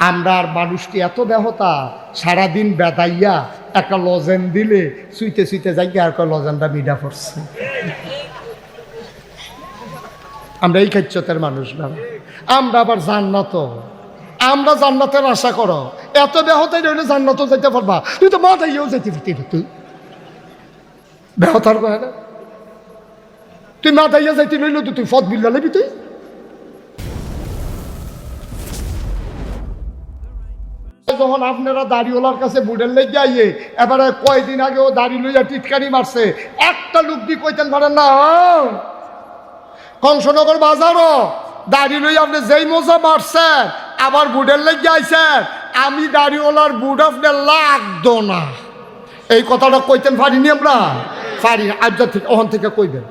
আমরা আর মানুষটি এত ব্যাহতা, সারাদিন বেদাইয়া একটা লজেন দিলে সুইতে সুইতে যাই আর লজেনটা মিডা পড়ছে। আমরা এই খাচ্ছতের মানুষ না। আমরা আবার জান্নাত, আমরা জান্নাতের আশা করো, এত ব্যাহতাই রইলে জান্নাত যাইতে পারবা। তুই তো মাথাইও যাইতে পারতি, তুই ব্যাহতার কয় না, তুই মাথাইয়া যাইতে রইল তো তুই ফত বিল্লা লেবি। তুই যখন আপনারা দাড়িওয়ালার কাছে বুড়ের লেগে আইয়ে এবারে কয়দিন আগেও দাড়ি লইয়া টিটকারি মারছে, একটা লোক দিয়ে কইতেন পারেন না কংসনগর বাজারও দাড়ি লইয়া আপনি যেই মজা মারছেন আবার বুড়ের লেগে আইছেন, আমি দাড়িওয়ালার বুড় আপনি লাগতো না। এই কথাটা কইতেন পারিনি আমরা, পারি না। আজ থেকে ওখান থেকে কইবেন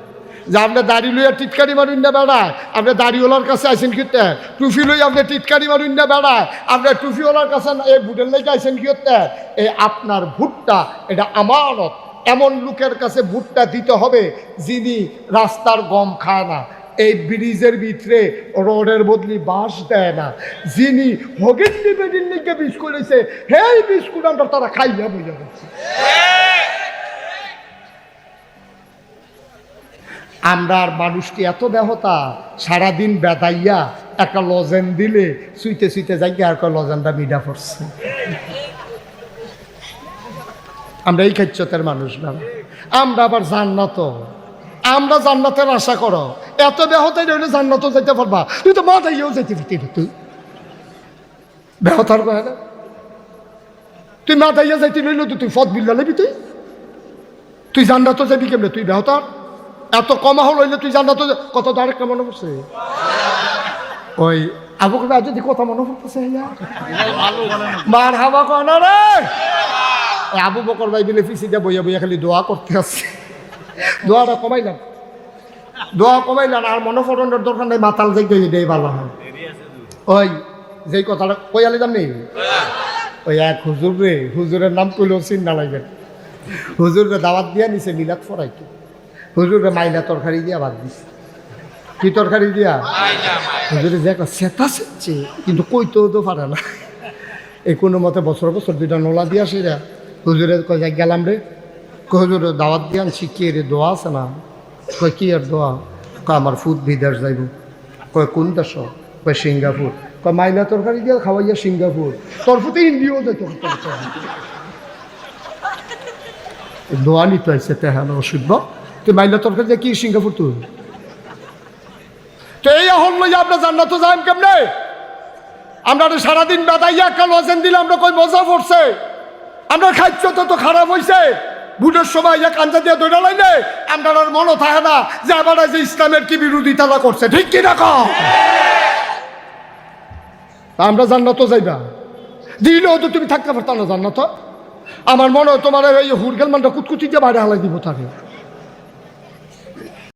যে আপনি দাড়ি লইয়া টিটকারি মারুন না বেড়ায়, আপনি দাড়িওয়ালার কাছে আইসেন কিতে, টুফি লই আপনি টিটকারি মারুন না বেড়ায়, আপনি টুফিওয়ালার কাছে এই ভুটের লেগে আইসেন কিতে। এই আপনার ভুট্টা এটা আমানত, এমন লোকের কাছে ভুট্টা দিতে হবে যিনি রাস্তার গম খায় না, এই ব্রিজের ভিতরে রোডের বদলি বাঁশ দেয় না, যিনি হগিন্নি বেদিন্নিকে বিস্কুট হয়েছে হেই বিস্কুট আমরা তারা খাইয়া বুঝা যাচ্ছে। আমরা আর মানুষটি এত ব্যাহতা, সারাদিন বেদাইয়া একটা লজেন দিলে সুইতে সুইতে যাই আর লজেনটা মিডা পড়ছে। আমরা এই খাচ্ছতের মানুষ না। আমরা আবার জান্নাত, আমরা জান্নাতের আশা করো, এত ব্যাহতাই রইলে জান্নাতও যাইতে পারবা। তুই তো মাথাইও যাইতে পারতি, তুই ব্যাহতার কয় না, তুই মাথাইয়া যাইতে রইল তো তুই ফত বিল্লা লেবি। তুই জান্নাতও যাবি কেমনে? তুই ব্যাহতার এত কমা হল হইলে তুই জান্নাত কত আরেকটা মনে পড়ছে ওই আবু বকর যদি কথা মনে পড়তেছে মার হাবা কয় না রে। আবু বকর ভাই বিলে ফিসিটা বইয়া বইয়া খালি দোয়া করতে আসছে, দোয়াটা কমাইলাম, দোয়া কমাইলাম আর মনে পড়ানোর দরকার নেই, মাতাল যাইতে এটাই ভালো হয়। ওই যেই কথাটা কই আলিদাম নেই, ওই এক হুজুর রে, হুজুরের নাম কইলেও চিন্তা লাগবেন, হুজুরকে দাওয়াত দিয়া নিছে মিলাদ ফরাইতে, হুজুরে মাইলা তরকারি দিয়া বাদ দিছে। কি তরকারি দিয়া? হুজুরে যে সেটা সেচ্ছে কিন্তু কইতেও তো পারে না, এই কোনো মতে বছর বছর দুইটা নোলা দিয়া সেরা হুজুরে কয় যাই গেলাম রে, হুজুরে দাওয়াত দিয়ে আনছি, কে রে দোয়া আছে না? কয় কি আর দোয়া? কয় আমার ফুড বিদেশ যাইব। কয় কোন দেশ? কয় সিঙ্গাপুর। কয় মাইলা তরকারি দিয়া খাওয়াইয়া সিঙ্গাপুর, তোর ফুতে ইন্ডিয়াও যাইতে দোয়া নিতে আসছে তেহান অসুখ। তুই মাইলা তরকারি দিয়ে কি সিঙ্গাপুর? তুই তো এই হল লইয়া আমরা জান্নাত যাইম কেমনে? আমরা সারাদিন বেদাইয়া একটা লজেন দিলে আমরা কই মজা পড়ছে, আমরা খাচ্ছ তো খারাপ হয়েছে। বুটের সময় এক কাঞ্জা দিয়ে দৌড়া লাইনে আমরা মনে থাকে না যে আবার যে ইসলামের কি বিরোধিতা করছে, ঠিক কি না? আমরা জান্নাত যাইবা দিলেও তো তুমি থাকতে পারতা না জান্নাত। আমার মনে হয় তোমার এই হুরগেল মানটা কুতকুতি দিয়ে বাইরে হালাই দিব তাকে।